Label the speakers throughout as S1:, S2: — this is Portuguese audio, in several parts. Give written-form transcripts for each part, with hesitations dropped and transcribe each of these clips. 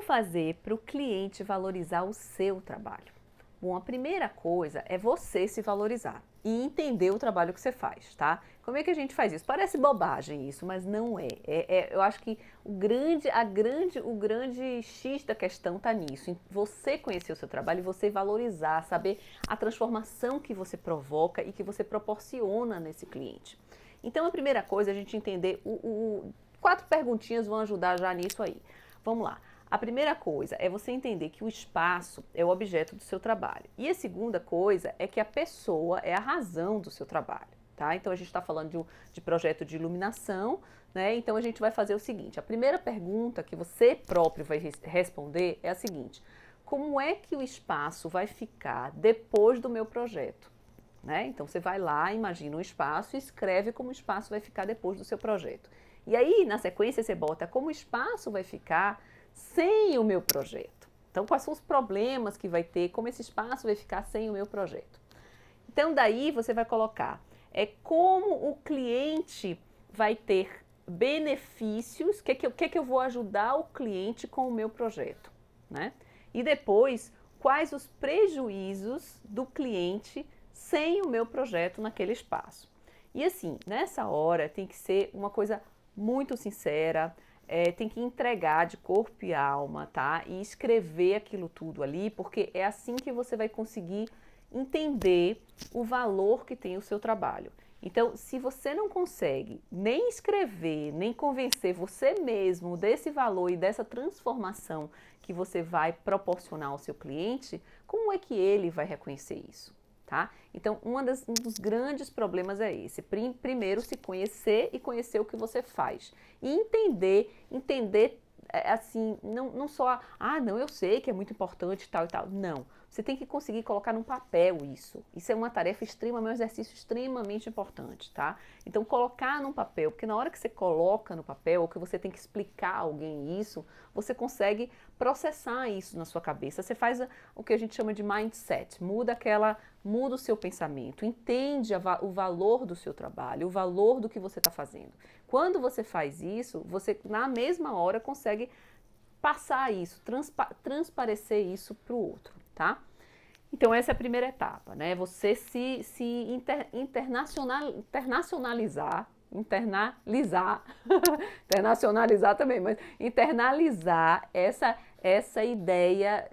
S1: fazer para o cliente valorizar o seu trabalho? Bom, a primeira coisa é você se valorizar e entender o trabalho que você faz, tá? Como é que a gente faz isso? Parece bobagem isso, mas não é. Eu acho que o grande X da questão está nisso, em você conhecer o seu trabalho e você valorizar, saber a transformação que você provoca e que você proporciona nesse cliente. Então, a primeira coisa é a gente entender, 4 perguntinhas vão ajudar já nisso aí. Vamos lá. A primeira coisa é você entender que o espaço é o objeto do seu trabalho. E a segunda coisa é que a pessoa é a razão do seu trabalho, tá? Então a gente está falando de projeto de iluminação, né? Então a gente vai fazer o seguinte: a primeira pergunta que você próprio vai responder é a seguinte: como é que o espaço vai ficar depois do meu projeto? Né? Então você vai lá, imagina um espaço e escreve como o espaço vai ficar depois do seu projeto. E aí, na sequência, você bota como o espaço vai ficar sem o meu projeto. Então, quais são os problemas que vai ter, como esse espaço vai ficar sem o meu projeto. Então, daí você vai colocar como o cliente vai ter benefícios, o que eu vou ajudar o cliente com o meu projeto, né? E depois, quais os prejuízos do cliente sem o meu projeto naquele espaço. E assim, nessa hora tem que ser uma coisa muito sincera, tem que entregar de corpo e alma, tá? E escrever aquilo tudo ali, porque é assim que você vai conseguir entender o valor que tem o seu trabalho. Então, se você não consegue nem escrever, nem convencer você mesmo desse valor e dessa transformação que você vai proporcionar ao seu cliente, como é que ele vai reconhecer isso? Tá? Então, um dos grandes problemas é esse. Primeiro, se conhecer e conhecer o que você faz. E entender assim, não só, não, eu sei que é muito importante tal e tal. Não. Você tem que conseguir colocar num papel isso. Isso é uma tarefa extremamente, um exercício extremamente importante, tá? Então, colocar num papel, porque na hora que você coloca no papel, ou que você tem que explicar a alguém isso, você consegue processar isso na sua cabeça. Você faz o que a gente chama de mindset, muda o seu pensamento, entende o valor do seu trabalho, o valor do que você está fazendo. Quando você faz isso, você na mesma hora consegue passar isso, transparecer isso para o outro, tá? Então essa é a primeira etapa, né? Você internacionalizar, internacionalizar também, mas internalizar essa ideia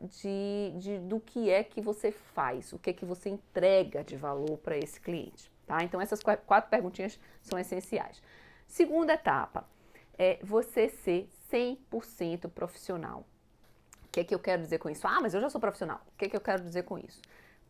S1: do que é que você faz, o que é que você entrega de valor para esse cliente, tá? Então essas 4 perguntinhas são essenciais. Segunda etapa é você ser 100% profissional. O que é que eu quero dizer com isso? Mas eu já sou profissional. O que é que eu quero dizer com isso?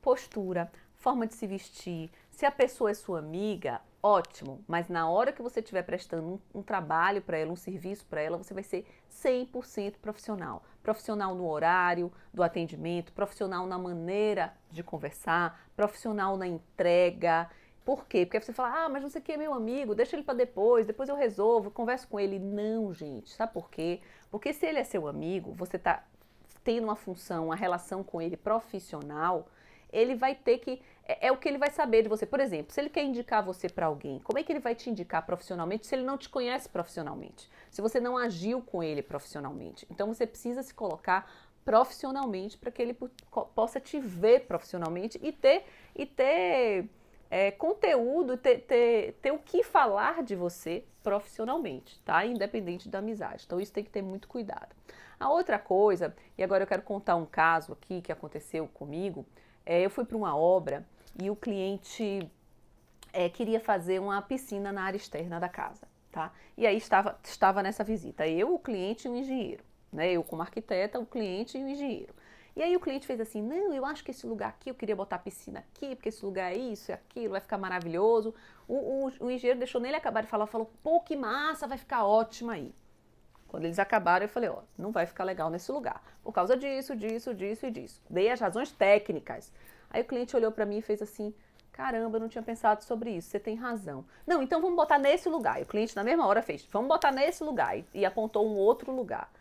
S1: Postura, forma de se vestir. Se a pessoa é sua amiga, ótimo. Mas na hora que você estiver prestando um trabalho para ela, um serviço para ela, você vai ser 100% profissional. Profissional no horário do atendimento, profissional na maneira de conversar, profissional na entrega. Por quê? Porque você fala, mas não sei o que é meu amigo, deixa ele para depois eu resolvo, converso com ele. Não, gente, sabe por quê? Porque se ele é seu amigo, você está tendo uma função, uma relação com ele profissional, ele vai ter que, o que ele vai saber de você. Por exemplo, se ele quer indicar você para alguém, como é que ele vai te indicar profissionalmente se ele não te conhece profissionalmente? Se você não agiu com ele profissionalmente. Então você precisa se colocar profissionalmente para que ele possa te ver profissionalmente e ter conteúdo, ter o que falar de você profissionalmente, tá? Independente da amizade. Então isso tem que ter muito cuidado. A outra coisa, e agora eu quero contar um caso aqui que aconteceu comigo, eu fui para uma obra e o cliente queria fazer uma piscina na área externa da casa, tá? E aí estava nessa visita eu, o cliente e o engenheiro, né? Eu como arquiteta, o cliente e o engenheiro. E aí o cliente fez assim, não, eu acho que esse lugar aqui, eu queria botar a piscina aqui, porque esse lugar é isso e aquilo, vai ficar maravilhoso. O engenheiro deixou nele acabar de falar, falou, pô, que massa, vai ficar ótimo aí. Quando eles acabaram, eu falei, não vai ficar legal nesse lugar, por causa disso, disso, disso e disso. Dei as razões técnicas. Aí o cliente olhou para mim e fez assim, caramba, eu não tinha pensado sobre isso, você tem razão. Não, então vamos botar nesse lugar. E o cliente na mesma hora fez, vamos botar nesse lugar. E apontou um outro lugar.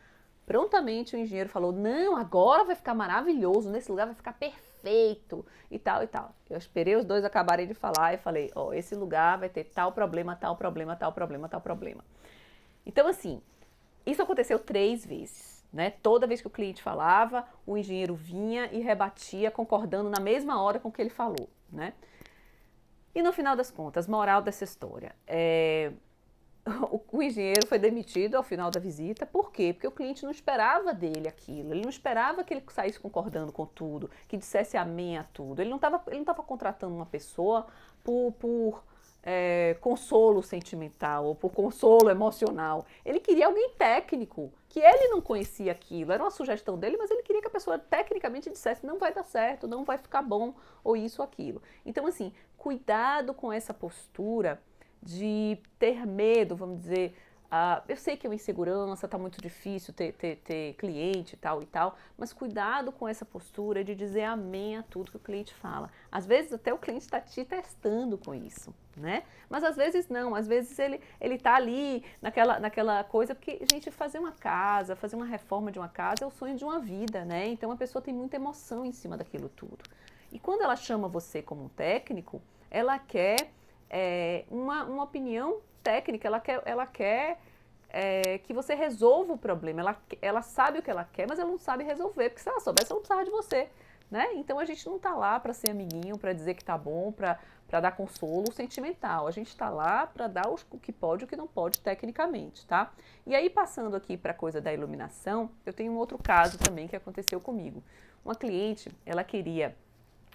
S1: Prontamente o engenheiro falou, não, agora vai ficar maravilhoso, nesse lugar vai ficar perfeito e tal e tal. Eu esperei os dois acabarem de falar e falei, esse lugar vai ter tal problema, tal problema, tal problema, tal problema. Então assim, isso aconteceu 3 vezes. né? Toda vez que o cliente falava, o engenheiro vinha e rebatia, concordando na mesma hora com o que ele falou, né? E no final das contas, moral dessa história, o engenheiro foi demitido ao final da visita. Por quê? Porque o cliente não esperava dele aquilo. Ele não esperava que ele saísse concordando com tudo, que dissesse amém a tudo. Ele não estava contratando uma pessoa por consolo sentimental ou por consolo emocional. Ele queria alguém técnico, que ele não conhecia aquilo. Era uma sugestão dele, mas ele queria que a pessoa tecnicamente dissesse não vai dar certo, não vai ficar bom, ou isso ou aquilo. Então, assim, cuidado com essa postura de ter medo, vamos dizer, eu sei que é uma insegurança, está muito difícil ter cliente e tal, mas cuidado com essa postura de dizer amém a tudo que o cliente fala. Às vezes até o cliente está te testando com isso, né? Mas às vezes não, às vezes ele está ali naquela coisa, porque, gente, fazer uma casa, fazer uma reforma de uma casa é o sonho de uma vida, né? Então a pessoa tem muita emoção em cima daquilo tudo. E quando ela chama você como um técnico, ela quer uma opinião técnica, ela quer que você resolva o problema, ela sabe o que ela quer, mas ela não sabe resolver, porque se ela soubesse, ela não precisava de você, né? Então a gente não está lá para ser amiguinho, para dizer que tá bom, para dar consolo sentimental, a gente está lá para dar o que pode e o que não pode tecnicamente, tá? E aí, passando aqui para a coisa da iluminação, eu tenho um outro caso também que aconteceu comigo. Uma cliente, ela queria,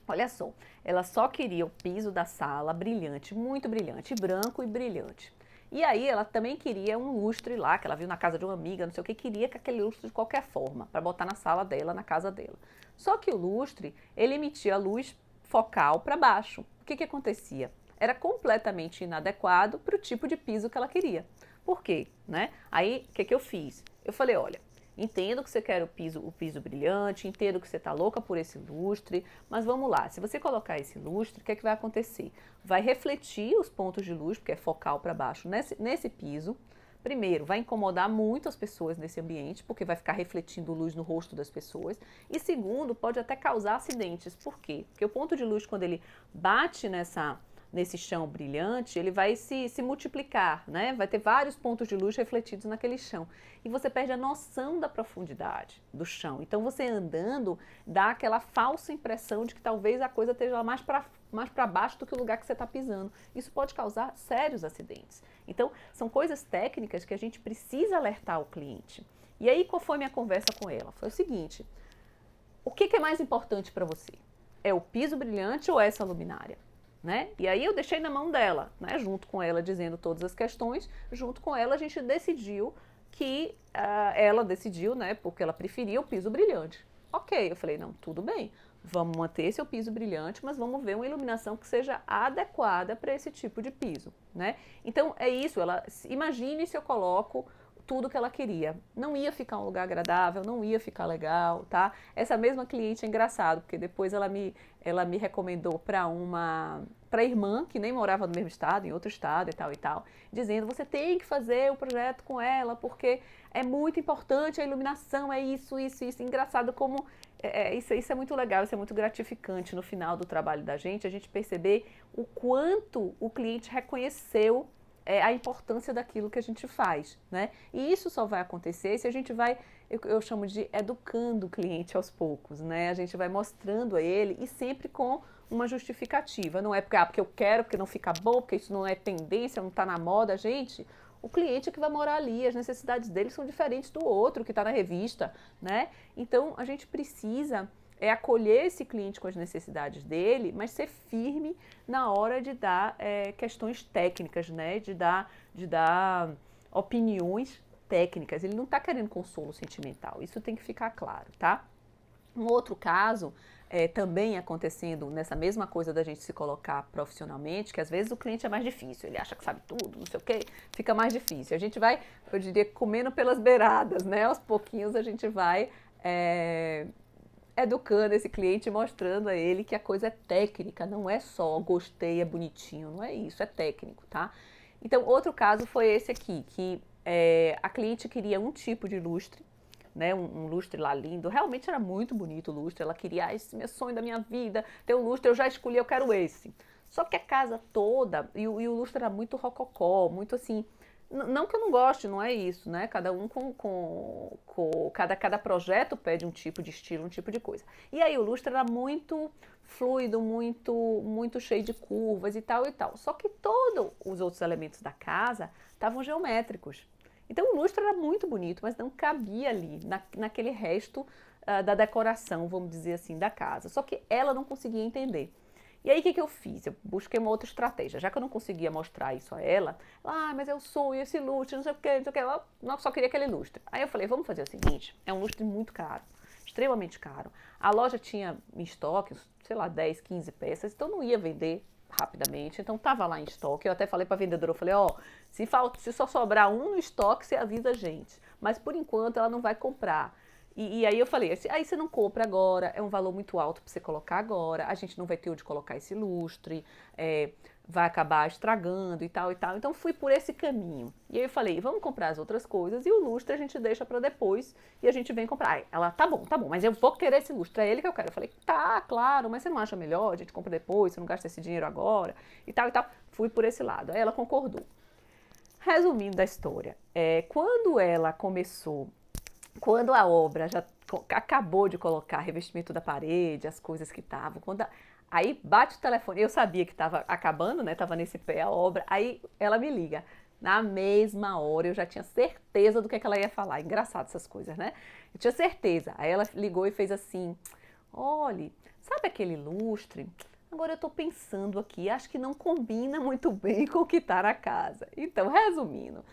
S1: olha só, ela só queria o piso da sala brilhante, muito brilhante, branco e brilhante. E aí ela também queria um lustre lá, que ela viu na casa de uma amiga, não sei o que, queria que aquele lustre de qualquer forma, para botar na sala dela, na casa dela. Só que o lustre, ele emitia luz focal para baixo. O que acontecia? Era completamente inadequado para o tipo de piso que ela queria. Por quê? Né? Aí, o que eu fiz? Eu falei, olha, entendo que você quer o piso brilhante, entendo que você está louca por esse lustre, mas vamos lá, se você colocar esse lustre, o que é que vai acontecer? Vai refletir os pontos de luz, porque é focal para baixo, nesse piso. Primeiro, vai incomodar muito as pessoas nesse ambiente, porque vai ficar refletindo luz no rosto das pessoas. E segundo, pode até causar acidentes. Por quê? Porque o ponto de luz, quando ele bate nesse chão brilhante, ele vai se multiplicar, né? Vai ter vários pontos de luz refletidos naquele chão. E você perde a noção da profundidade do chão. Então, você andando, dá aquela falsa impressão de que talvez a coisa esteja mais para baixo do que o lugar que você está pisando. Isso pode causar sérios acidentes. Então, são coisas técnicas que a gente precisa alertar o cliente. E aí, qual foi a minha conversa com ela? Foi o seguinte, o que é mais importante para você? É o piso brilhante ou essa luminária? Né? E aí eu deixei na mão dela, né? Junto com ela dizendo todas as questões, junto com ela a gente decidiu que ela decidiu, né? Porque ela preferia o piso brilhante. Ok, eu falei, não, tudo bem, vamos manter seu piso brilhante, mas vamos ver uma iluminação que seja adequada para esse tipo de piso, né? Então é isso, imagine se eu coloco tudo que ela queria. Não ia ficar um lugar agradável, não ia ficar legal, tá? Essa mesma cliente é engraçado, porque depois ela me recomendou para a irmã, que nem morava no mesmo estado, em outro estado e tal, dizendo, você tem que fazer o projeto com ela, porque é muito importante a iluminação, é isso. Engraçado como isso é muito legal, isso é muito gratificante no final do trabalho da gente, a gente perceber o quanto o cliente reconheceu a importância daquilo que a gente faz, né? E isso só vai acontecer se a gente vai, eu chamo de educando o cliente aos poucos, né? A gente vai mostrando a ele e sempre com uma justificativa. Não é porque eu quero, porque não fica bom, porque isso não é tendência, não está na moda, gente. O cliente é que vai morar ali, as necessidades dele são diferentes do outro que está na revista, né? Então a gente precisa acolher esse cliente com as necessidades dele, mas ser firme na hora de dar questões técnicas, né? De dar opiniões técnicas. Ele não está querendo consolo sentimental, isso tem que ficar claro, tá? Um outro caso, também acontecendo nessa mesma coisa da gente se colocar profissionalmente, que às vezes o cliente é mais difícil, ele acha que sabe tudo, não sei o quê, fica mais difícil. A gente vai, eu diria, comendo pelas beiradas, né? Aos pouquinhos a gente vai educando esse cliente, mostrando a ele que a coisa é técnica, não é só gostei, é bonitinho, não é isso, é técnico, tá? Então, outro caso foi esse aqui, que a cliente queria um tipo de lustre, né, um lustre lá lindo, realmente era muito bonito o lustre, ela queria, esse é meu sonho da minha vida, ter um lustre, eu já escolhi, eu quero esse. Só que a casa toda, e o lustre era muito rococó, muito assim, Não que eu não goste, não é isso, né? Cada um cada projeto pede um tipo de estilo, um tipo de coisa. E aí o lustre era muito fluido, muito cheio de curvas e tal e tal. Só que todos os outros elementos da casa estavam geométricos. Então o lustre era muito bonito, mas não cabia ali, naquele resto da decoração, vamos dizer assim, da casa. Só que ela não conseguia entender. E aí o que eu fiz? Eu busquei uma outra estratégia. Já que eu não conseguia mostrar isso a ela, mas é o sonho, esse lustre, não sei o que, não sei o que. Ela só queria aquele lustre. Aí eu falei, vamos fazer o seguinte, é um lustre muito caro, extremamente caro. A loja tinha em estoque, sei lá, 10, 15 peças, então não ia vender rapidamente, então estava lá em estoque. Eu até falei para a vendedora, eu falei, se só sobrar um no estoque, você avisa a gente. Mas por enquanto ela não vai comprar. E aí eu falei, aí você não compra agora, é um valor muito alto para você colocar agora, a gente não vai ter onde colocar esse lustre, vai acabar estragando e tal e tal. Então fui por esse caminho. E aí eu falei, vamos comprar as outras coisas e o lustre a gente deixa para depois e a gente vem comprar. Aí ela, tá bom, mas eu vou querer esse lustre, é ele que eu quero. Eu falei, tá, claro, mas você não acha melhor? A gente compra depois, você não gasta esse dinheiro agora e tal e tal. Fui por esse lado. Aí ela concordou. Resumindo a história, quando a obra já acabou de colocar revestimento da parede, as coisas que estavam, aí bate o telefone, eu sabia que estava acabando, né? Estava nesse pé a obra, aí ela me liga. Na mesma hora eu já tinha certeza do que ela ia falar. Engraçado essas coisas, né? Eu tinha certeza. Aí ela ligou e fez assim: olhe, sabe aquele lustre? Agora eu tô pensando aqui, acho que não combina muito bem com o que tá na casa. Então, resumindo,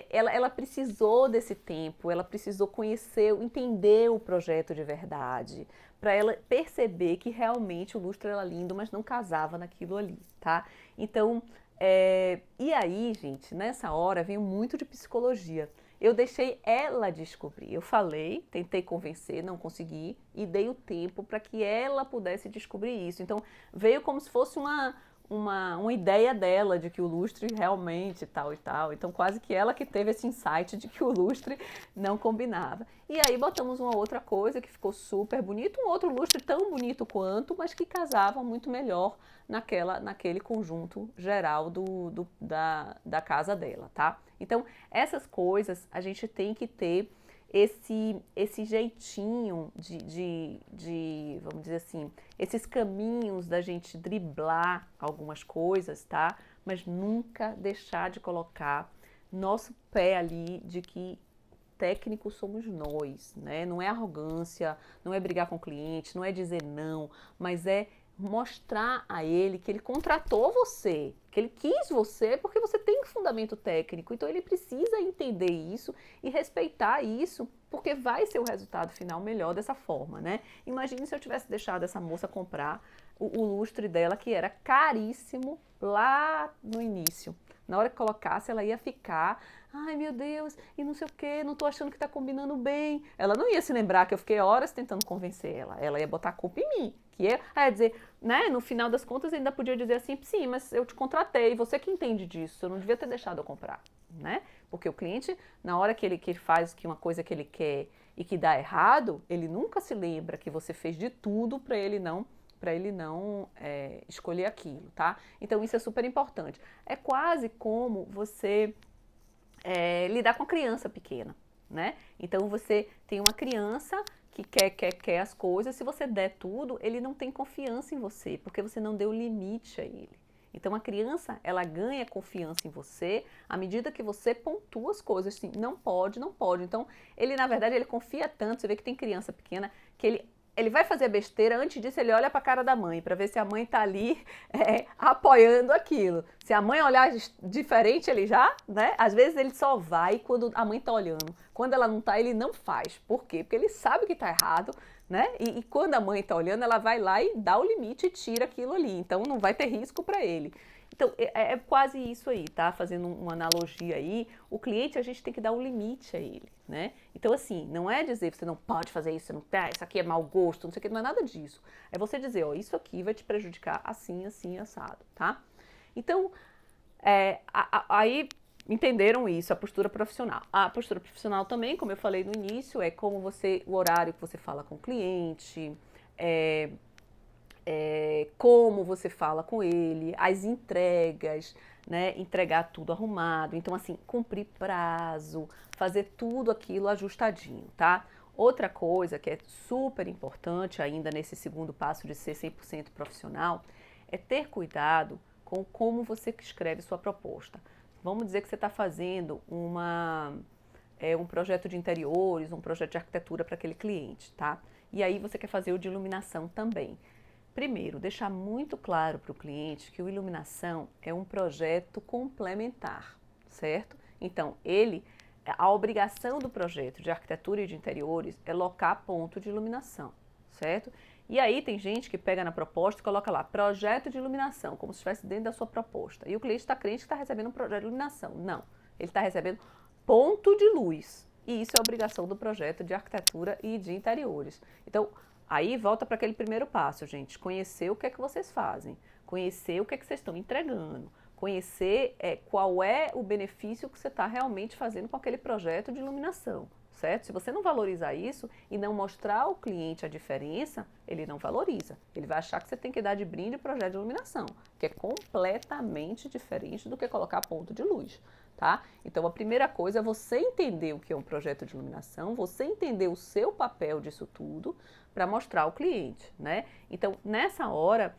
S1: ela precisou desse tempo, ela precisou conhecer, entender o projeto de verdade, para ela perceber que realmente o lustre era lindo, mas não casava naquilo ali, tá? Então, e aí, gente, nessa hora veio muito de psicologia. Eu deixei ela descobrir. Eu falei, tentei convencer, não consegui, e dei o tempo para que ela pudesse descobrir isso. Então, veio como se fosse uma ideia dela de que o lustre realmente tal e tal. Então, quase que ela que teve esse insight de que o lustre não combinava. E aí botamos uma outra coisa que ficou super bonito, um outro lustre tão bonito quanto, mas que casava muito melhor naquele conjunto geral da casa dela, tá? Então, essas coisas a gente tem que ter esse jeitinho vamos dizer assim, esses caminhos da gente driblar algumas coisas, tá? Mas nunca deixar de colocar nosso pé ali de que técnico somos nós, né? Não é arrogância, não é brigar com o cliente, não é dizer não, mas é mostrar a ele que ele contratou você, que ele quis você porque você tem fundamento técnico, então ele precisa entender isso e respeitar isso, porque vai ser o resultado final melhor dessa forma, né? Imagine se eu tivesse deixado essa moça comprar o lustre dela, que era caríssimo lá no início. Na hora que colocasse, ela ia ficar, ai meu Deus, e não sei o que, não tô achando que tá combinando bem. Ela não ia se lembrar que eu fiquei horas tentando convencer ela. Ela ia botar a culpa em mim. Ia dizer, né, no final das contas ainda podia dizer assim, sim, mas eu te contratei, você que entende disso, eu não devia ter deixado eu comprar, né? Porque o cliente, na hora que ele faz uma coisa que ele quer e que dá errado, ele nunca se lembra que você fez de tudo para ele não escolher aquilo, tá? Então isso é super importante. É quase como você lidar com a criança pequena, né? Então você tem uma criança que quer as coisas, se você der tudo, ele não tem confiança em você, porque você não deu limite a ele. Então a criança, ela ganha confiança em você à medida que você pontua as coisas, assim, não pode, não pode. Então ele, na verdade, ele confia tanto, você vê que tem criança pequena, que ele vai fazer besteira, antes disso ele olha para a cara da mãe, para ver se a mãe está ali apoiando aquilo. Se a mãe olhar diferente, ele já, né? Às vezes ele só vai quando a mãe está olhando. Quando ela não está, ele não faz. Por quê? Porque ele sabe que está errado, né? E quando a mãe está olhando, ela vai lá e dá o limite e tira aquilo ali. Então não vai ter risco para ele. Então, é quase isso aí, tá? Fazendo uma analogia aí, o cliente a gente tem que dar um limite a ele, né? Então, assim, não é dizer você não pode fazer isso, você não tá, isso aqui é mau gosto, não sei o que, não é nada disso. É você dizer, ó, isso aqui vai te prejudicar assim, assim, assado, tá? Então, aí entenderam isso, a postura profissional. A postura profissional também, como eu falei no início, é como o horário que você fala com o cliente, como você fala com ele, as entregas, né? Entregar tudo arrumado. Então, assim, cumprir prazo, fazer tudo aquilo ajustadinho, tá? Outra coisa que é super importante ainda nesse segundo passo de ser 100% profissional é ter cuidado com como você escreve sua proposta. Vamos dizer que você está fazendo um projeto de interiores, um projeto de arquitetura para aquele cliente, tá? E aí você quer fazer o de iluminação também. Primeiro, deixar muito claro para o cliente que o iluminação é um projeto complementar, certo? Então, a obrigação do projeto de arquitetura e de interiores é locar ponto de iluminação, certo? E aí tem gente que pega na proposta e coloca lá, projeto de iluminação, como se estivesse dentro da sua proposta. E o cliente está crente que está recebendo um projeto de iluminação. Não, ele está recebendo ponto de luz. E isso é obrigação do projeto de arquitetura e de interiores. Então, aí volta para aquele primeiro passo, gente. Conhecer o que é que vocês fazem, conhecer o que é que vocês estão entregando, conhecer qual é o benefício que você está realmente fazendo com aquele projeto de iluminação, certo? Se você não valorizar isso e não mostrar ao cliente a diferença, ele não valoriza. Ele vai achar que você tem que dar de brinde o projeto de iluminação, que é completamente diferente do que colocar ponto de luz. Tá? Então, a primeira coisa é você entender o que é um projeto de iluminação, você entender o seu papel disso tudo para mostrar ao cliente, né? Então, nessa hora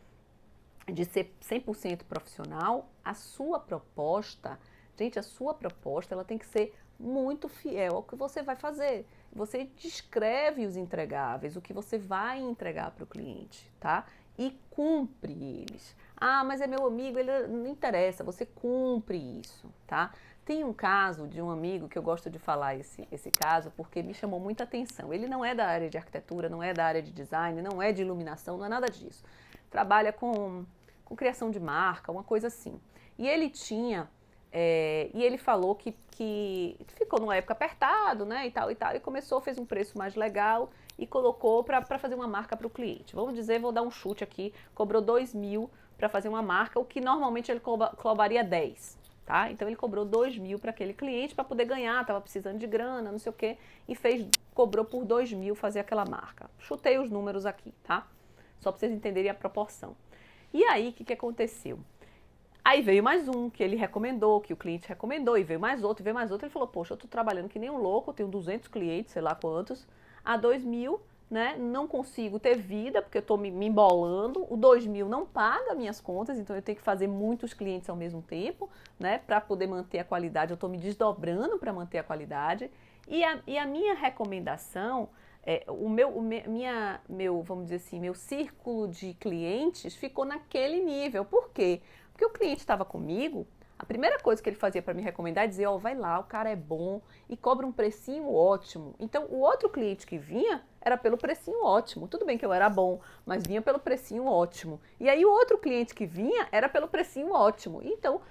S1: de ser 100% profissional, a sua proposta, gente, a sua proposta, ela tem que ser muito fiel ao que você vai fazer. Você descreve os entregáveis, o que você vai entregar para o cliente, tá? E cumpre eles. Ah, mas é meu amigo, ele não interessa, você cumpre isso, tá? Tem um caso de um amigo que eu gosto de falar esse caso porque me chamou muita atenção. Ele não é da área de arquitetura, não é da área de design, não é de iluminação, não é nada disso. Trabalha com criação de marca, uma coisa assim. E ele e ele falou que ficou numa época apertado, né, e tal, e começou, fez um preço mais legal e colocou para fazer uma marca para o cliente. Vamos dizer, vou dar um chute aqui, cobrou 2.000 para fazer uma marca, o que normalmente ele cobraria 10. Tá? Então ele cobrou 2.000 para aquele cliente para poder ganhar, estava precisando de grana, não sei o quê, e cobrou por 2.000 fazer aquela marca. Chutei os números aqui, tá? Só para vocês entenderem a proporção. E aí, o que aconteceu? Aí veio mais um que ele recomendou, que o cliente recomendou, e veio mais outro, ele falou, poxa, eu estou trabalhando que nem um louco, eu tenho 200 clientes, sei lá quantos, a 2.000, né, não consigo ter vida, porque eu estou me embolando, o 2.000 não paga minhas contas, então eu tenho que fazer muitos clientes ao mesmo tempo, né, para poder manter a qualidade, eu estou me desdobrando para manter a qualidade, e a minha recomendação, vamos dizer assim, meu círculo de clientes ficou naquele nível. Por quê? Porque o cliente estava comigo, a primeira coisa que ele fazia para me recomendar é dizer, vai lá, o cara é bom e cobra um precinho ótimo. Então, o outro cliente que vinha era pelo precinho ótimo. Tudo bem que eu era bom, mas vinha pelo precinho ótimo. E aí, o outro cliente que vinha era pelo precinho ótimo. Então,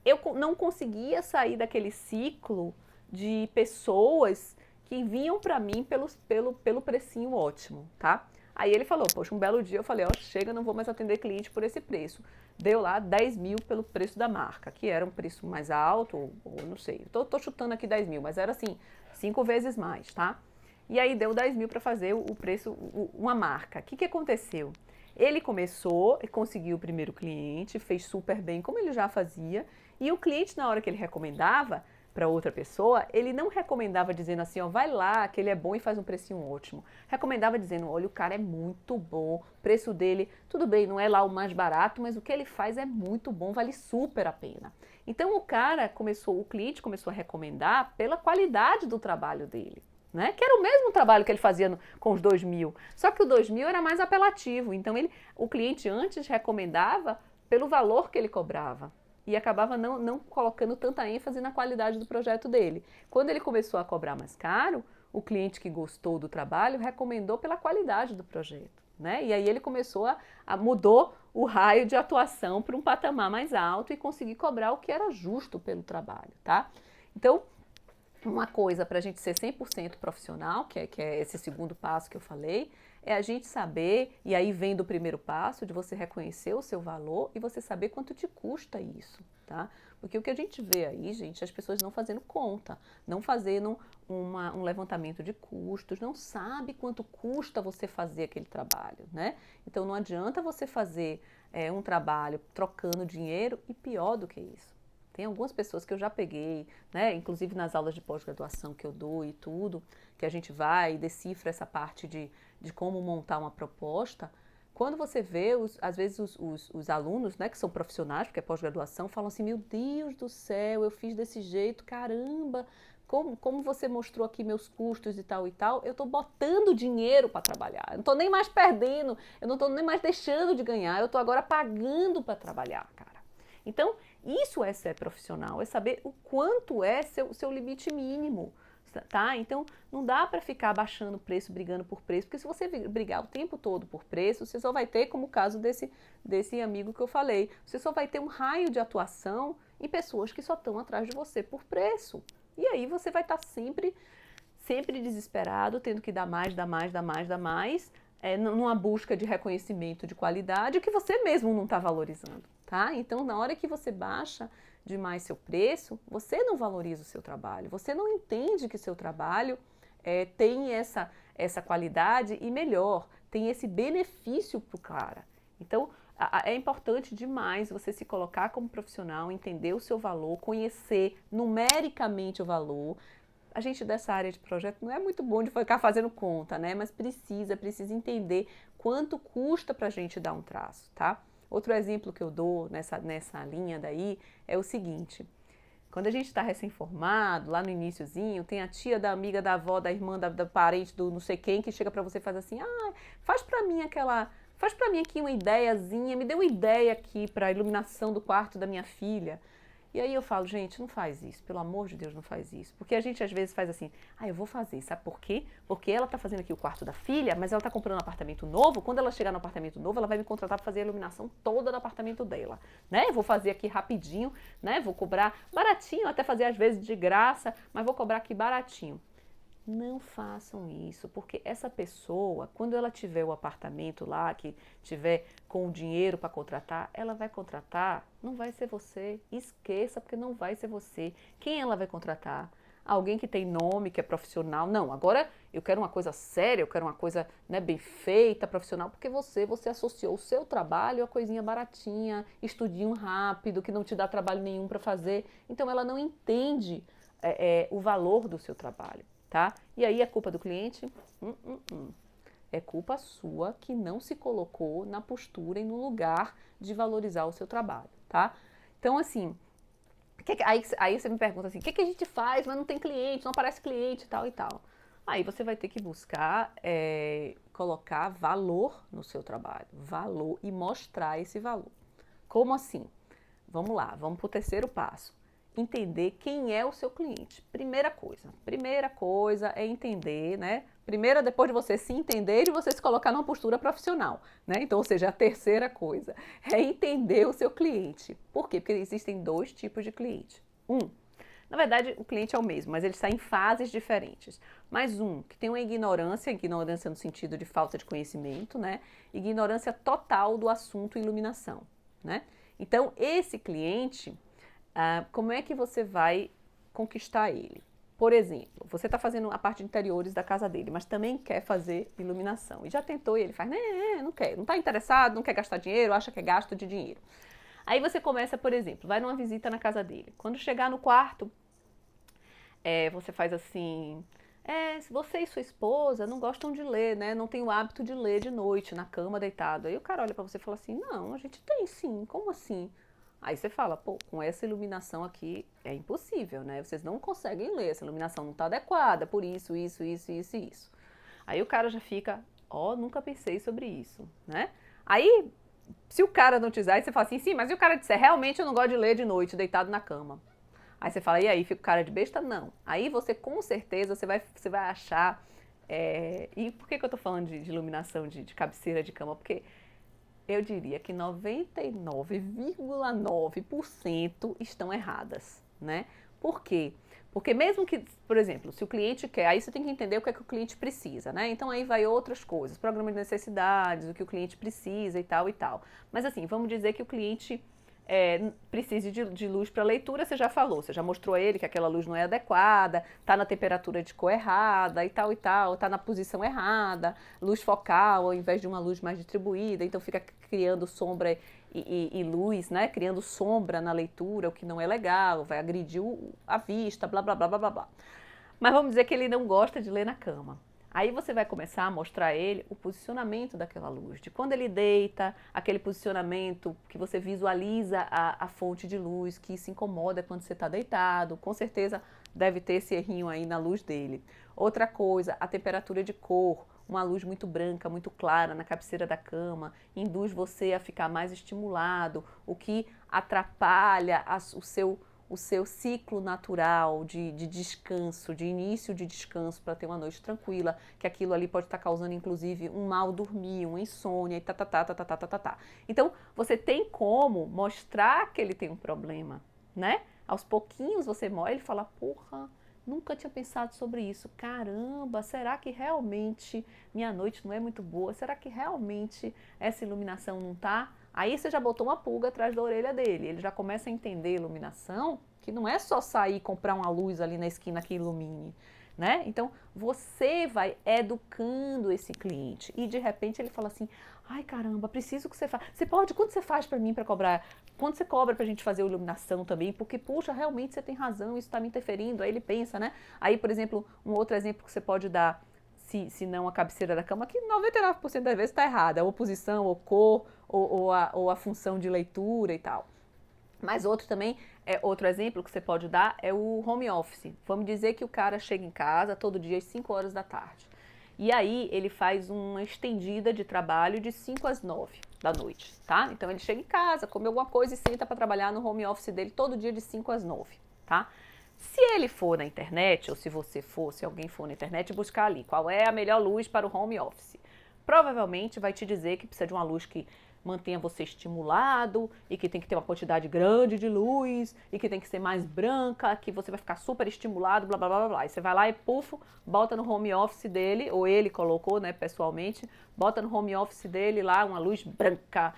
S1: eu não conseguia sair daquele ciclo de pessoas que vinham para mim pelo precinho ótimo, tá? Aí ele falou, poxa, um belo dia eu falei, chega, não vou mais atender cliente por esse preço. Deu lá 10.000 pelo preço da marca, que era um preço mais alto, ou não sei. Tô chutando aqui 10.000, mas era assim, 5 vezes mais, tá? E aí deu 10.000 para fazer o preço, uma marca. O que aconteceu? Ele começou e conseguiu o primeiro cliente, fez super bem, como ele já fazia, e o cliente, na hora que ele recomendava para outra pessoa, ele não recomendava dizendo assim, vai lá, que ele é bom e faz um precinho ótimo. Recomendava dizendo, olha, o cara é muito bom, o preço dele, tudo bem, não é lá o mais barato, mas o que ele faz é muito bom, vale super a pena. Então o cliente começou a recomendar pela qualidade do trabalho dele. Né? Que era o mesmo trabalho que ele fazia com os 2.000, só que o 2.000 era mais apelativo, então o cliente antes recomendava pelo valor que ele cobrava e acabava não colocando tanta ênfase na qualidade do projeto dele. Quando ele começou a cobrar mais caro, o cliente que gostou do trabalho recomendou pela qualidade do projeto, né? E aí ele começou mudou o raio de atuação para um patamar mais alto e conseguir cobrar o que era justo pelo trabalho, tá? Então, Uma coisa para a gente ser 100% profissional, que é esse segundo passo que eu falei, é a gente saber, e aí vem do primeiro passo, de você reconhecer o seu valor e você saber quanto te custa isso, tá? Porque o que a gente vê aí, gente, as pessoas não fazendo conta, não fazendo um levantamento de custos, não sabe quanto custa você fazer aquele trabalho, né? Então não adianta você fazer um trabalho trocando dinheiro e pior do que isso. Tem algumas pessoas que eu já peguei, né, inclusive nas aulas de pós-graduação que eu dou e tudo, que a gente vai e decifra essa parte de como montar uma proposta. Quando você vê, às vezes os alunos, né, que são profissionais, porque é pós-graduação, falam assim, meu Deus do céu, eu fiz desse jeito, caramba, como você mostrou aqui meus custos e tal, eu estou botando dinheiro para trabalhar, eu não estou nem mais perdendo, eu não estou nem mais deixando de ganhar, eu estou agora pagando para trabalhar, cara. Então, isso é ser profissional, é saber o quanto é seu limite mínimo, tá? Então, não dá para ficar baixando o preço, brigando por preço, porque se você brigar o tempo todo por preço, você só vai ter, como o caso desse amigo que eu falei, você só vai ter um raio de atuação em pessoas que só estão atrás de você por preço. E aí você vai estar sempre desesperado, tendo que dar mais, numa busca de reconhecimento de qualidade que você mesmo não está valorizando, tá? Então, na hora que você baixa demais seu preço, você não valoriza o seu trabalho, você não entende que seu trabalho tem essa qualidade e melhor, tem esse benefício para o cara. Então, é importante demais você se colocar como profissional, entender o seu valor, conhecer numericamente o valor. A gente dessa área de projeto não é muito bom de ficar fazendo conta, né? Mas precisa entender quanto custa para a gente dar um traço, tá? Outro exemplo que eu dou nessa linha daí é o seguinte. Quando a gente está recém-formado, lá no iniciozinho, tem a tia da amiga, da avó, da irmã, da parente, do não sei quem, que chega para você e faz assim, faz para mim aqui uma ideiazinha, me dê uma ideia aqui para a iluminação do quarto da minha filha. E aí eu falo, gente, não faz isso, pelo amor de Deus, não faz isso. Porque a gente às vezes faz assim, eu vou fazer, sabe por quê? Porque ela tá fazendo aqui o quarto da filha, mas ela tá comprando um apartamento novo, quando ela chegar no apartamento novo, ela vai me contratar para fazer a iluminação toda do apartamento dela, né? Eu vou fazer aqui rapidinho, né? Vou cobrar baratinho, até fazer às vezes de graça, mas vou cobrar aqui baratinho. Não façam isso, porque essa pessoa, quando ela tiver o apartamento lá, que tiver com o dinheiro para contratar, ela vai contratar, não vai ser você. Esqueça, porque não vai ser você. Quem ela vai contratar? Alguém que tem nome, que é profissional. Não, agora eu quero uma coisa séria, eu quero uma coisa, né, bem feita, profissional, porque você associou o seu trabalho a coisinha baratinha, estudinho rápido, que não te dá trabalho nenhum para fazer. Então ela não entende o valor do seu trabalho. Tá? E aí é culpa do cliente? É culpa sua que não se colocou na postura e no lugar de valorizar o seu trabalho, tá? Então, assim, aí você me pergunta assim, o que a gente faz, mas não tem cliente, não aparece cliente e tal e tal. Aí você vai ter que buscar colocar valor no seu trabalho, valor e mostrar esse valor. Como assim? Vamos lá, vamos para o terceiro passo. Entender quem é o seu cliente. Primeira coisa é entender, né? Primeiro, depois de você se entender, de você se colocar numa postura profissional, né? Então, ou seja, a terceira coisa é entender o seu cliente. Por quê? Porque existem dois tipos de cliente. Na verdade, o cliente é o mesmo, mas ele está em fases diferentes. Mas que tem uma ignorância no sentido de falta de conhecimento, né? Ignorância total do assunto iluminação, né? Então, esse cliente, como é que você vai conquistar ele? Por exemplo, você está fazendo a parte de interiores da casa dele, mas também quer fazer iluminação. E já tentou e ele faz, não quer, não está interessado, não quer gastar dinheiro, acha que é gasto de dinheiro. Aí você começa, por exemplo, vai numa visita na casa dele. Quando chegar no quarto, você faz assim, você e sua esposa não gostam de ler, né? Não tem o hábito de ler de noite, na cama, deitado. Aí o cara olha para você e fala assim, não, a gente tem sim, como assim? Aí você fala, com essa iluminação aqui é impossível, né? Vocês não conseguem ler, essa iluminação não está adequada, por isso. Aí o cara já fica, nunca pensei sobre isso, né? Aí, se o cara não te usar, aí você fala assim, sim, mas e o cara disser, realmente eu não gosto de ler de noite, deitado na cama. Aí você fala, e aí, fica o cara de besta? Não. Aí você, com certeza, você vai achar... E por que eu tô falando de iluminação de cabeceira de cama? Porque eu diria que 99,9% estão erradas, né? Por quê? Porque mesmo que, por exemplo, se o cliente quer, aí você tem que entender o que é que o cliente precisa, né? Então aí vai outras coisas, programa de necessidades, o que o cliente precisa e tal e tal. Mas assim, vamos dizer que o cliente precise de luz para leitura, você já falou, você já mostrou a ele que aquela luz não é adequada, está na temperatura de cor errada e tal, está na posição errada, luz focal ao invés de uma luz mais distribuída, então fica criando sombra e luz, né? Criando sombra na leitura, o que não é legal, vai agredir a vista, blá, blá, blá, blá, blá, blá. Mas vamos dizer que ele não gosta de ler na cama. Aí você vai começar a mostrar a ele o posicionamento daquela luz, de quando ele deita, aquele posicionamento que você visualiza a fonte de luz, que se incomoda quando você está deitado, com certeza deve ter esse errinho aí na luz dele. Outra coisa, a temperatura de cor, uma luz muito branca, muito clara na cabeceira da cama, induz você a ficar mais estimulado, o que atrapalha o seu ciclo natural de descanso, de início de descanso para ter uma noite tranquila, que aquilo ali pode estar causando inclusive um mal dormir, uma insônia e tá. Então, você tem como mostrar que ele tem um problema, né? Aos pouquinhos você mostra, ele fala, porra, nunca tinha pensado sobre isso. Caramba, será que realmente minha noite não é muito boa? Será que realmente essa iluminação não tá? Aí você já botou uma pulga atrás da orelha dele. Ele já começa a entender iluminação, que não é só sair e comprar uma luz ali na esquina que ilumine, né? Então, você vai educando esse cliente e de repente ele fala assim, ai caramba, preciso que você faça. Você pode, quanto você faz para mim para cobrar? Quanto você cobra pra gente fazer a iluminação também? Porque, puxa, realmente você tem razão, isso está me interferindo. Aí ele pensa, né? Aí, por exemplo, um outro exemplo que você pode dar, se não a cabeceira da cama, que 99% das vezes está errada, ou posição, ou cor, ou a função de leitura e tal. Mas outro também, outro exemplo que você pode dar é o home office. Vamos dizer que o cara chega em casa todo dia às 5 horas da tarde. E aí ele faz uma estendida de trabalho de 5 às 9 da noite, tá? Então ele chega em casa, come alguma coisa e senta para trabalhar no home office dele todo dia de 5 às 9, tá? Se ele for na internet, ou se você for, se alguém for na internet, buscar ali qual é a melhor luz para o home office, provavelmente vai te dizer que precisa de uma luz que mantenha você estimulado e que tem que ter uma quantidade grande de luz e que tem que ser mais branca, que você vai ficar super estimulado, blá, blá, blá, blá. E você vai lá e, pufo, bota no home office dele, ou ele colocou, né, pessoalmente, bota no home office dele lá uma luz branca,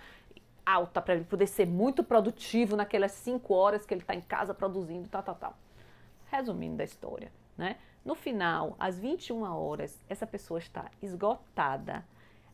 S1: alta, para ele poder ser muito produtivo naquelas 5 horas que ele está em casa produzindo, tal. Resumindo da história, né? No final, às 21 horas, essa pessoa está esgotada,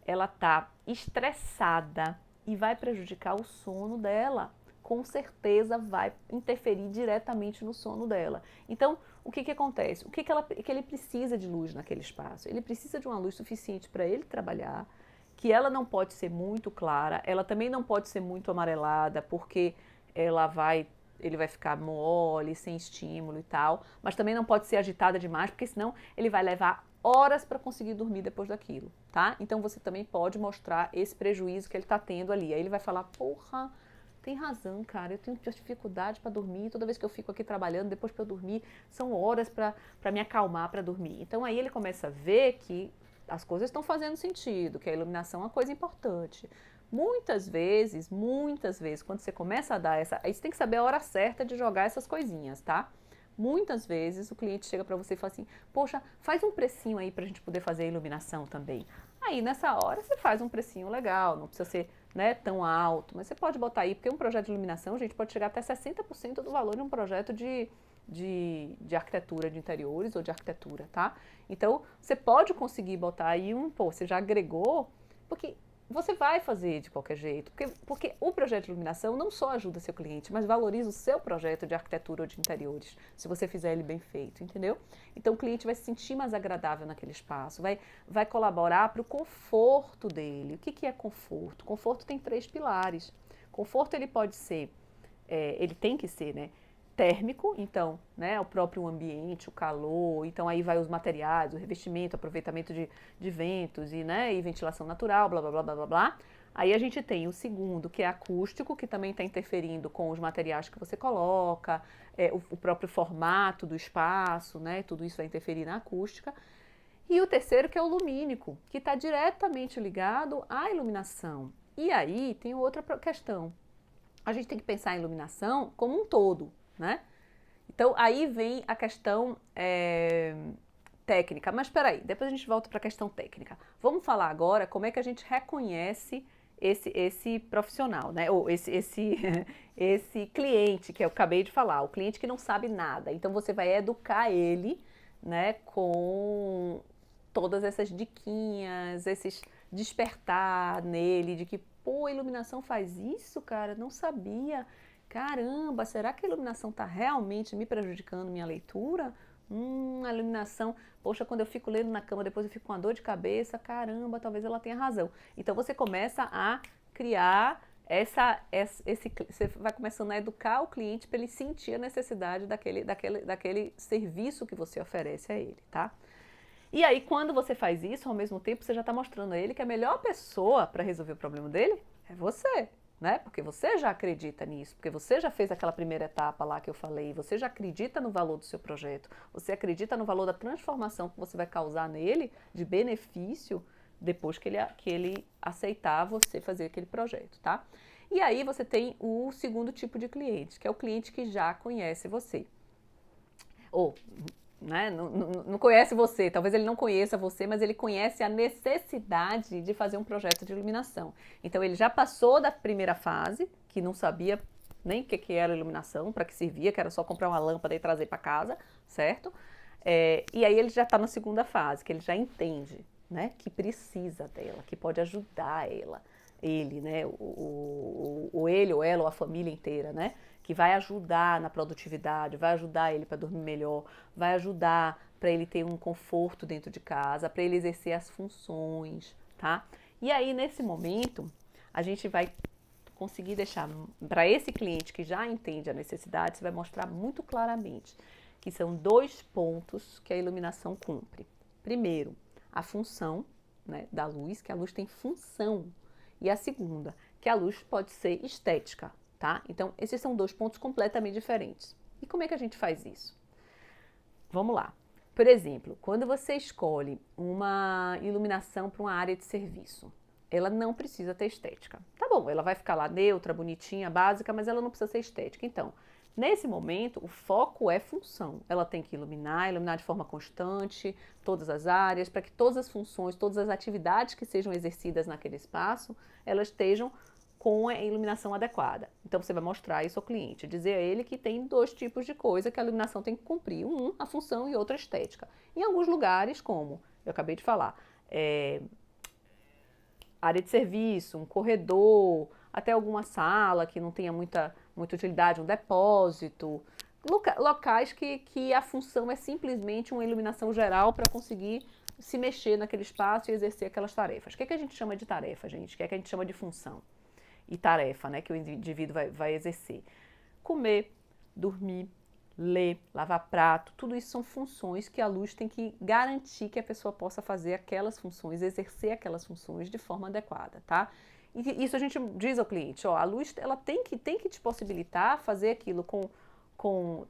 S1: ela está estressada e vai prejudicar o sono dela. Com certeza vai interferir diretamente no sono dela. Então, o que acontece? O que ele precisa de luz naquele espaço? Ele precisa de uma luz suficiente para ele trabalhar, que ela não pode ser muito clara, ela também não pode ser muito amarelada, porque ele vai ficar mole, sem estímulo e tal, mas também não pode ser agitada demais, porque senão ele vai levar horas para conseguir dormir depois daquilo, tá? Então você também pode mostrar esse prejuízo que ele está tendo ali. Aí ele vai falar, porra, tem razão, cara, eu tenho dificuldade para dormir, toda vez que eu fico aqui trabalhando, depois para eu dormir, são horas para me acalmar para dormir. Então aí ele começa a ver que as coisas estão fazendo sentido, que a iluminação é uma coisa importante. Muitas vezes, quando você começa a dar aí você tem que saber a hora certa de jogar essas coisinhas, tá? Muitas vezes o cliente chega para você e fala assim, poxa, faz um precinho aí pra gente poder fazer a iluminação também. Aí nessa hora você faz um precinho legal, não precisa ser, né, tão alto, mas você pode botar aí, porque um projeto de iluminação, a gente pode chegar até 60% do valor de um projeto de arquitetura de interiores ou de arquitetura, tá? Então, você pode conseguir botar aí você já agregou, porque você vai fazer de qualquer jeito, porque o projeto de iluminação não só ajuda seu cliente, mas valoriza o seu projeto de arquitetura ou de interiores, se você fizer ele bem feito, entendeu? Então o cliente vai se sentir mais agradável naquele espaço, vai colaborar para o conforto dele. O que é conforto? Conforto tem 3 pilares. Conforto ele pode ser, ele tem que ser, né? Térmico, então, né, o próprio ambiente, o calor, então aí vai os materiais, o revestimento, aproveitamento de ventos e, né, e ventilação natural, blá, blá, blá, blá, blá, blá. Aí a gente tem o segundo, que é acústico, que também está interferindo com os materiais que você coloca, o próprio formato do espaço, né, tudo isso vai interferir na acústica. E o terceiro, que é o lumínico, que está diretamente ligado à iluminação. E aí tem outra questão. A gente tem que pensar em iluminação como um todo, né? Então, aí vem a questão técnica. Mas espera aí, depois a gente volta para a questão técnica. Vamos falar agora como é que a gente reconhece esse profissional, né? Ou esse cliente que eu acabei de falar, o cliente que não sabe nada. Então, você vai educar ele, né, com todas essas diquinhas, esses despertar nele de que, pô, a iluminação faz isso, cara, não sabia. Caramba, será que a iluminação está realmente me prejudicando minha leitura? A iluminação, poxa, quando eu fico lendo na cama, depois eu fico com uma dor de cabeça, caramba, talvez ela tenha razão. Então você começa a criar você vai começando a educar o cliente para ele sentir a necessidade daquele serviço que você oferece a ele, tá? E aí, quando você faz isso, ao mesmo tempo, você já está mostrando a ele que a melhor pessoa para resolver o problema dele é você, né? Porque você já acredita nisso, porque você já fez aquela primeira etapa lá que eu falei, você já acredita no valor do seu projeto, você acredita no valor da transformação que você vai causar nele, de benefício, depois que ele aceitar você fazer aquele projeto, tá? E aí você tem o segundo tipo de cliente, que é o cliente que já conhece você. Ou né? Não conhece você, talvez ele não conheça você, mas ele conhece a necessidade de fazer um projeto de iluminação. Então ele já passou da primeira fase, que não sabia nem o que era iluminação, para que servia, que era só comprar uma lâmpada e trazer para casa, certo? E aí ele já está na segunda fase, que ele já entende, né, que precisa dela, que pode ajudar ele, né, ele ou ela ou a família inteira, né, que vai ajudar na produtividade, vai ajudar ele para dormir melhor, vai ajudar para ele ter um conforto dentro de casa, para ele exercer as funções, tá? E aí, nesse momento, a gente vai conseguir deixar para esse cliente que já entende a necessidade, você vai mostrar muito claramente que são 2 pontos que a iluminação cumpre. Primeiro, a função, né, da luz, que a luz tem função. E a segunda, que a luz pode ser estética. Tá? Então, esses são 2 pontos completamente diferentes. E como é que a gente faz isso? Vamos lá. Por exemplo, quando você escolhe uma iluminação para uma área de serviço, ela não precisa ter estética. Tá bom, ela vai ficar lá neutra, bonitinha, básica, mas ela não precisa ser estética. Então, nesse momento, o foco é função. Ela tem que iluminar de forma constante todas as áreas, para que todas as funções, todas as atividades que sejam exercidas naquele espaço, elas estejam com a iluminação adequada. Então você vai mostrar isso ao cliente, dizer a ele que tem 2 tipos de coisa que a iluminação tem que cumprir, a função e outra a estética. Em alguns lugares, como eu acabei de falar, área de serviço, um corredor, até alguma sala que não tenha muita utilidade, um depósito, locais que a função é simplesmente uma iluminação geral para conseguir se mexer naquele espaço e exercer aquelas tarefas. O que a gente chama de tarefa, gente? O que a gente chama de função? E tarefa, né, que o indivíduo vai exercer. Comer, dormir, ler, lavar prato, tudo isso são funções que a luz tem que garantir que a pessoa possa fazer aquelas funções, exercer aquelas funções de forma adequada, tá? E isso a gente diz ao cliente, ó, a luz ela tem que te possibilitar fazer aquilo com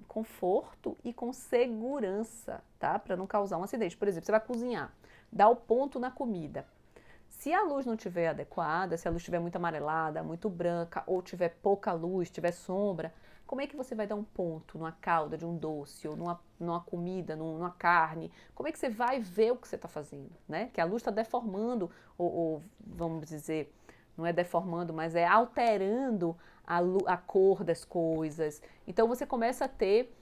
S1: conforto e com segurança, tá? Para não causar um acidente. Por exemplo, você vai cozinhar, dá o ponto na comida. Se a luz não estiver adequada, se a luz estiver muito amarelada, muito branca, ou tiver pouca luz, tiver sombra, como é que você vai dar um ponto numa calda de um doce, ou numa comida, numa carne? Como é que você vai ver o que você está fazendo, né? Que a luz está deformando, ou vamos dizer, não é deformando, mas é alterando a cor das coisas. Então você começa a ter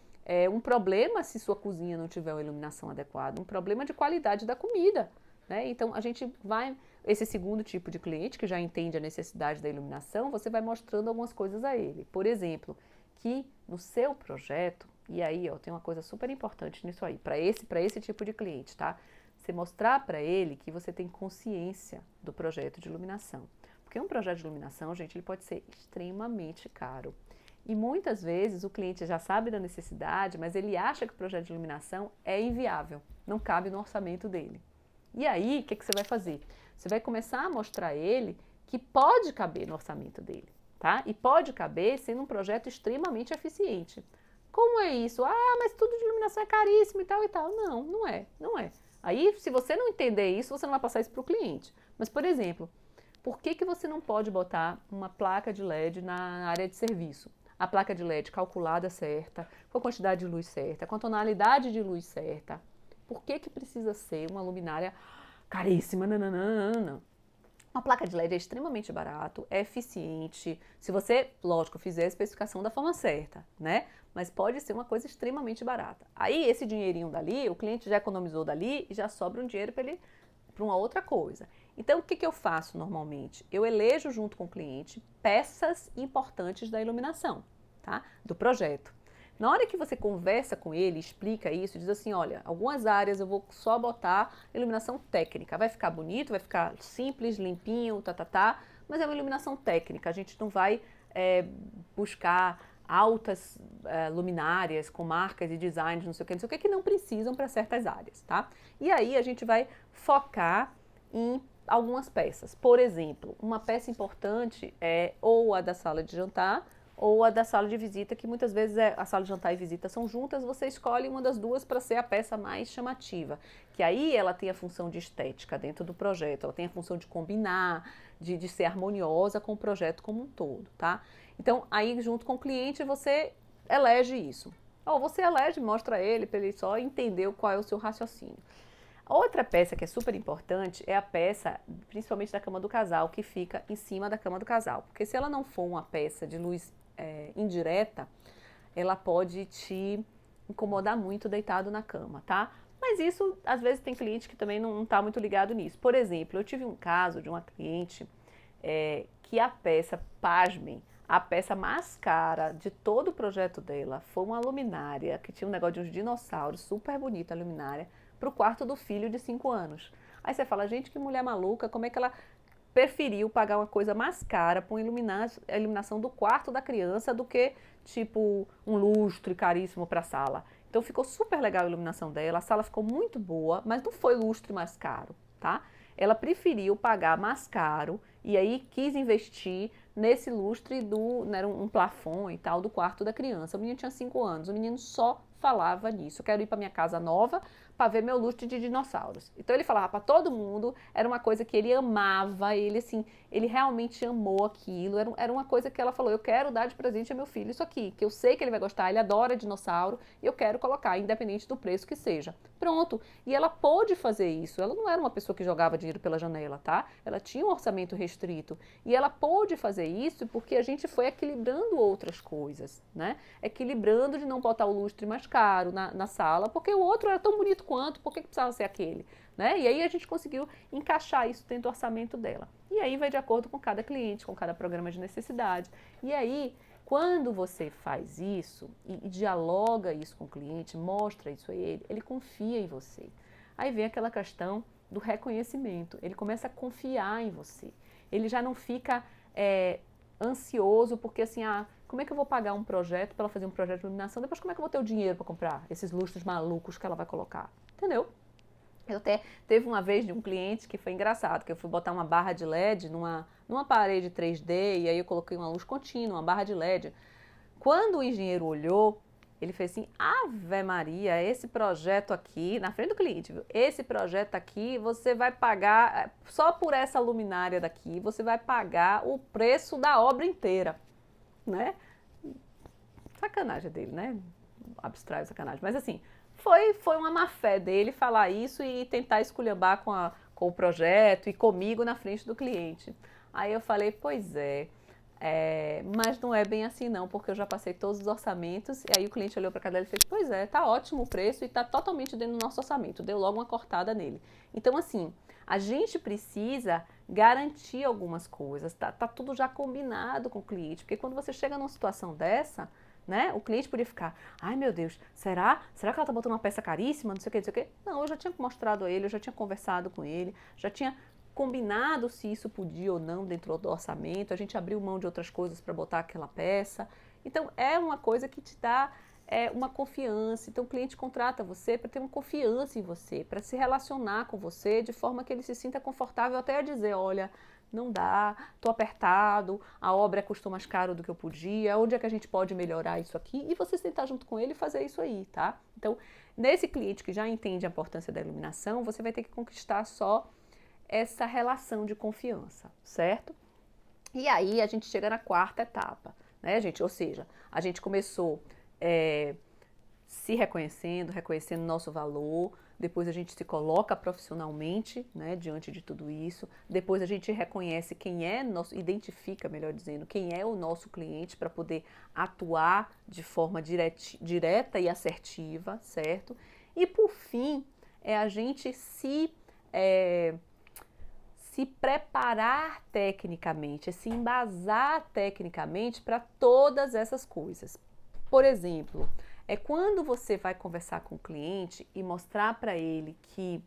S1: um problema se sua cozinha não tiver uma iluminação adequada, um problema de qualidade da comida, né? Então a gente vai... Esse segundo tipo de cliente, que já entende a necessidade da iluminação, você vai mostrando algumas coisas a ele. Por exemplo, que no seu projeto, e aí ó, tem uma coisa super importante nisso aí, para esse tipo de cliente, tá? Você mostrar para ele que você tem consciência do projeto de iluminação. Porque um projeto de iluminação, gente, ele pode ser extremamente caro. E muitas vezes o cliente já sabe da necessidade, mas ele acha que o projeto de iluminação é inviável, não cabe no orçamento dele. E aí, o que você vai fazer? Você vai começar a mostrar a ele que pode caber no orçamento dele, tá? E pode caber sendo um projeto extremamente eficiente. Como é isso? Ah, mas tudo de iluminação é caríssimo e tal e tal. Não, não é, não é. Aí, se você não entender isso, você não vai passar isso para o cliente. Mas, por exemplo, por que você não pode botar uma placa de LED na área de serviço? a placa de LED calculada certa, com a quantidade de luz certa, com a tonalidade de luz certa. Por que que precisa ser uma luminária caríssima? Não, não, não, não, não. Uma placa de LED é extremamente barato, é eficiente, se você, lógico, fizer a especificação da forma certa, né? Mas pode ser uma coisa extremamente barata. Aí esse dinheirinho dali, o cliente já economizou dali e já sobra um dinheiro para ele para uma outra coisa. Então, o que que eu faço normalmente? Eu elejo junto com o cliente peças importantes da iluminação, tá? Do projeto. Na hora que você conversa com ele, explica isso, diz assim, olha, algumas áreas eu vou só botar iluminação técnica. Vai ficar bonito, vai ficar simples, limpinho, mas é uma iluminação técnica. A gente não vai buscar altas luminárias com marcas e designs, não sei o que não precisam para certas áreas, tá? E aí a gente vai focar em algumas peças. Por exemplo, uma peça importante é ou a da sala de jantar, ou a da sala de visita, que muitas vezes a sala de jantar e visita são juntas, você escolhe uma das duas para ser a peça mais chamativa, que aí ela tem a função de estética dentro do projeto, ela tem a função de combinar, de ser harmoniosa com o projeto como um todo, tá? Então, aí junto com o cliente você elege isso. Ou você elege, mostra a ele, para ele só entender qual é o seu raciocínio. Outra peça que é super importante é a peça, principalmente da cama do casal, que fica em cima da cama do casal. Porque se ela não for uma peça de luz indireta, ela pode te incomodar muito deitado na cama, tá? Mas isso, às vezes, tem cliente que também não está muito ligado nisso. Por exemplo, eu tive um caso de uma cliente que a peça, pasmem, a peça mais cara de todo o projeto dela foi uma luminária, que tinha um negócio de uns dinossauros, super bonita a luminária, para o quarto do filho de 5 anos. Aí você fala, gente, que mulher maluca, como é que ela preferiu pagar uma coisa mais cara para a iluminação do quarto da criança do que, tipo, um lustre caríssimo para a sala. Então ficou super legal a iluminação dela, a sala ficou muito boa, mas não foi lustre mais caro, tá? Ela preferiu pagar mais caro e aí quis investir nesse lustre né, era um plafond e tal, do quarto da criança. O menino tinha 5 anos, o menino só falava nisso. Eu quero ir para minha casa nova para ver meu lustre de dinossauros. Então ele falava para todo mundo, era uma coisa que ele amava, ele realmente amou aquilo, era uma coisa que ela falou, eu quero dar de presente ao meu filho isso aqui, que eu sei que ele vai gostar, ele adora dinossauro, e eu quero colocar, independente do preço que seja. Pronto. E ela pôde fazer isso, ela não era uma pessoa que jogava dinheiro pela janela, tá? Ela tinha um orçamento restrito, e ela pôde fazer isso porque a gente foi equilibrando outras coisas, né? Equilibrando de não botar o lustre mais caro na sala, porque o outro era tão bonito quanto, por que precisava ser aquele? Né? E aí a gente conseguiu encaixar isso dentro do orçamento dela. E aí vai de acordo com cada cliente, com cada programa de necessidade. E aí, quando você faz isso e dialoga isso com o cliente, mostra isso a ele, ele confia em você. Aí vem aquela questão do reconhecimento. Ele começa a confiar em você. Ele já não fica ansioso porque assim, como é que eu vou pagar um projeto para ela fazer um projeto de iluminação? Depois como é que eu vou ter o dinheiro para comprar esses lustres malucos que ela vai colocar? Entendeu? Eu até teve uma vez de um cliente que foi engraçado, que eu fui botar uma barra de LED numa parede 3D e aí eu coloquei uma luz contínua, uma barra de LED. Quando o engenheiro olhou, ele fez assim, Ave Maria, esse projeto aqui, na frente do cliente, viu? Esse projeto aqui, você vai pagar, só por essa luminária daqui, você vai pagar o preço da obra inteira, né? Sacanagem dele, né? Abstrai sacanagem, mas assim, foi uma má fé dele falar isso e tentar esculhambar com o projeto e comigo na frente do cliente. Aí eu falei, pois mas não é bem assim não, porque eu já passei todos os orçamentos, e aí o cliente olhou para a cara dele e fez, pois tá ótimo o preço e tá totalmente dentro do nosso orçamento, deu logo uma cortada nele. Então assim, a gente precisa garantir algumas coisas, tá tudo já combinado com o cliente, porque quando você chega numa situação dessa, né, o cliente podia ficar, ai meu Deus, será que ela tá botando uma peça caríssima, não sei o que, não sei o que. Não, eu já tinha mostrado a ele, eu já tinha conversado com ele, já tinha combinado se isso podia ou não dentro do orçamento, a gente abriu mão de outras coisas para botar aquela peça. Então, é uma coisa que te dá uma confiança. Então, o cliente contrata você para ter uma confiança em você, para se relacionar com você de forma que ele se sinta confortável até a dizer, olha, não dá, estou apertado, a obra custou mais caro do que eu podia, onde é que a gente pode melhorar isso aqui? E você sentar junto com ele e fazer isso aí, tá? Então, nesse cliente que já entende a importância da iluminação, você vai ter que conquistar só essa relação de confiança, certo? E aí a gente chega na quarta etapa, né, gente? Ou seja, a gente começou se reconhecendo nosso valor, depois a gente se coloca profissionalmente, né, diante de tudo isso, depois a gente reconhece quem é nosso, identifica, melhor dizendo, quem é o nosso cliente para poder atuar de forma direta e assertiva, certo? E por fim, a gente se preparar tecnicamente, se embasar tecnicamente para todas essas coisas. Por exemplo, quando você vai conversar com o cliente e mostrar para ele que,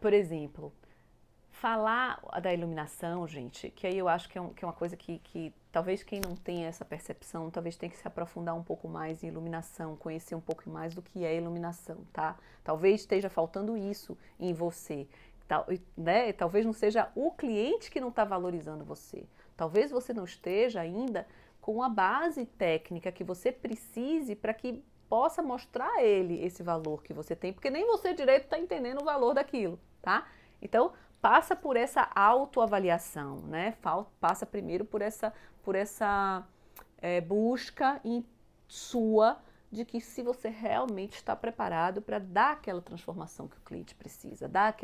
S1: por exemplo, falar da iluminação, gente, que aí eu acho que é uma coisa que talvez quem não tenha essa percepção, talvez tenha que se aprofundar um pouco mais em iluminação, conhecer um pouco mais do que é iluminação, tá? Talvez esteja faltando isso em você, né? Talvez não seja o cliente que não está valorizando você. Talvez você não esteja ainda com a base técnica que você precise para que possa mostrar a ele esse valor que você tem, porque nem você direito está entendendo o valor daquilo, tá? Então, passa por essa autoavaliação, né? Passa primeiro por essa busca sua de que se você realmente está preparado para dar aquela transformação que o cliente precisa, dar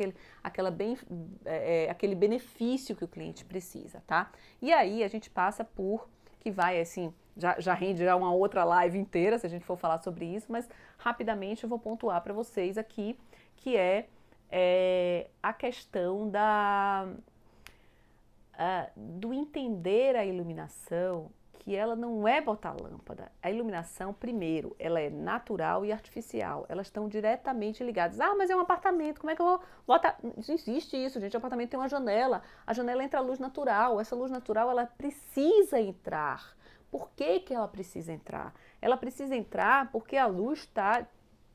S1: aquele benefício que o cliente precisa, tá? E aí a gente passa por, que vai assim, já rende já uma outra live inteira se a gente for falar sobre isso, mas rapidamente eu vou pontuar para vocês aqui, que é a questão do entender a iluminação, que ela não é botar lâmpada. A iluminação, primeiro, ela é natural e artificial. Elas estão diretamente ligadas. Ah, mas é um apartamento, como é que eu vou botar? Não existe isso, gente. O apartamento tem uma janela. A janela entra a luz natural. Essa luz natural, ela precisa entrar. Por que que ela precisa entrar? Ela precisa entrar porque a luz está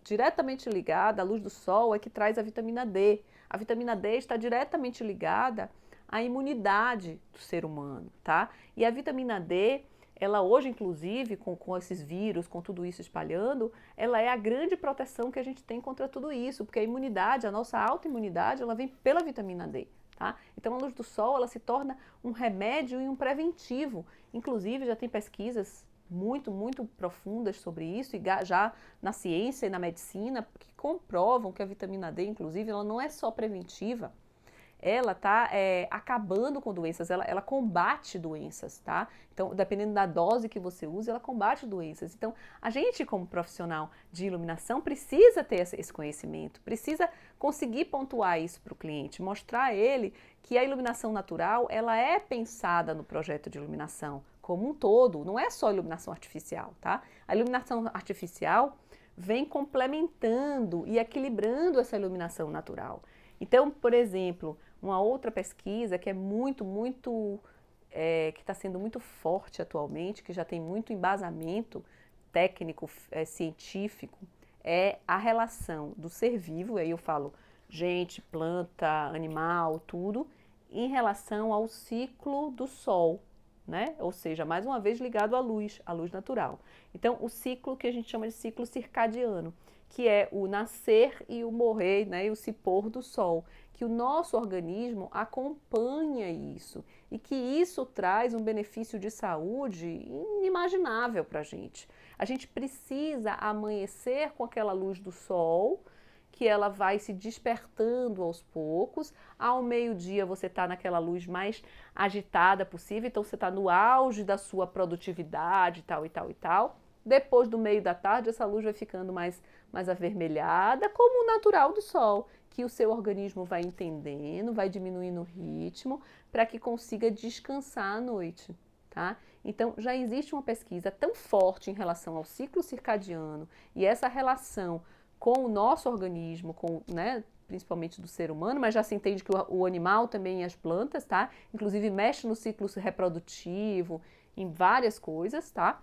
S1: diretamente ligada, a luz do sol é que traz a vitamina D. A vitamina D está diretamente ligada à imunidade do ser humano, tá? E a vitamina D, ela hoje, inclusive, com esses vírus, com tudo isso espalhando, ela é a grande proteção que a gente tem contra tudo isso, porque a imunidade, a nossa autoimunidade, ela vem pela vitamina D, tá? Então a luz do sol, ela se torna um remédio e um preventivo. Inclusive, já tem pesquisas muito profundas sobre isso, e já na ciência e na medicina, que comprovam que a vitamina D, inclusive, ela não é só preventiva, ela está acabando com doenças, ela combate doenças, tá? Então, dependendo da dose que você usa, ela combate doenças. Então, a gente, como profissional de iluminação, precisa ter esse conhecimento, precisa conseguir pontuar isso para o cliente, mostrar a ele que a iluminação natural, ela é pensada no projeto de iluminação como um todo, não é só iluminação artificial, tá? A iluminação artificial vem complementando e equilibrando essa iluminação natural. Então, por exemplo, uma outra pesquisa que é que está sendo muito forte atualmente, que já tem muito embasamento técnico, científico, é a relação do ser vivo, aí eu falo gente, planta, animal, tudo, em relação ao ciclo do sol, né? Ou seja, mais uma vez ligado à luz natural. Então, o ciclo que a gente chama de ciclo circadiano, que é o nascer e o morrer, né, e o se pôr do sol, que o nosso organismo acompanha isso e que isso traz um benefício de saúde inimaginável para a gente. A gente precisa amanhecer com aquela luz do sol, que ela vai se despertando aos poucos. Ao meio-dia você está naquela luz mais agitada possível, então você está no auge da sua produtividade, tal e tal e tal. Depois do meio da tarde, essa luz vai ficando mais avermelhada, como o natural do sol, que o seu organismo vai entendendo, vai diminuindo o ritmo, para que consiga descansar à noite, tá? Então, já existe uma pesquisa tão forte em relação ao ciclo circadiano e essa relação com o nosso organismo, né, principalmente do ser humano, mas já se entende que o animal também e as plantas, tá? Inclusive mexe no ciclo reprodutivo, em várias coisas, tá?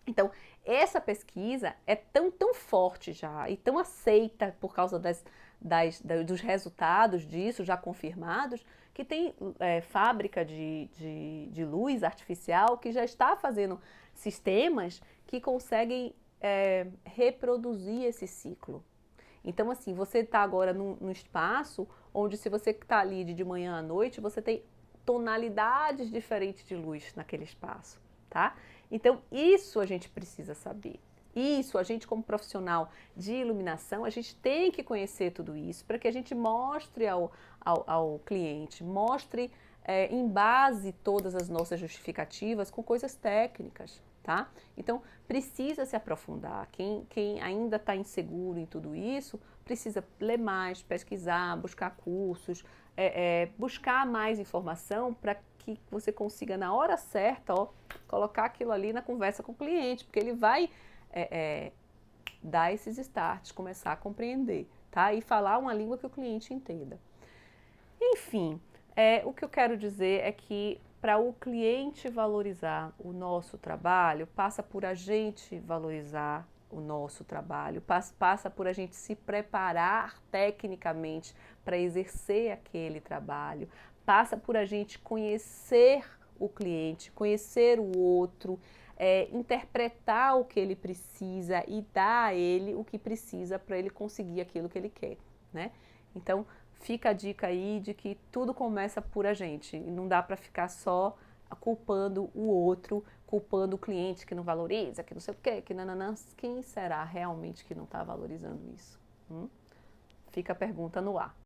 S1: Então, essa pesquisa é tão forte já e tão aceita por causa dos resultados disso já confirmados, que tem fábrica de luz artificial que já está fazendo sistemas que conseguem reproduzir esse ciclo. Então, assim, você está agora num espaço onde, se você está ali de manhã à noite, você tem tonalidades diferentes de luz naquele espaço, tá? Então, isso a gente precisa saber. Isso, a gente como profissional de iluminação, a gente tem que conhecer tudo isso para que a gente mostre ao cliente, mostre em base todas as nossas justificativas com coisas técnicas, tá? Então, precisa se aprofundar. Quem ainda está inseguro em tudo isso, precisa ler mais, pesquisar, buscar cursos, buscar mais informação para que você consiga, na hora certa, ó, colocar aquilo ali na conversa com o cliente, porque ele vai dar esses starts, começar a compreender, tá? E falar uma língua que o cliente entenda. Enfim, o que eu quero dizer é que para o cliente valorizar o nosso trabalho, passa por a gente valorizar o nosso trabalho, passa por a gente se preparar tecnicamente para exercer aquele trabalho, passa por a gente conhecer o cliente, conhecer o outro, interpretar o que ele precisa e dar a ele o que precisa para ele conseguir aquilo que ele quer, né? Então, fica a dica aí de que tudo começa por a gente e não dá para ficar só culpando o outro, culpando o cliente que não valoriza, que não sei o quê, que nananã. Quem será realmente que não está valorizando isso? Fica a pergunta no ar.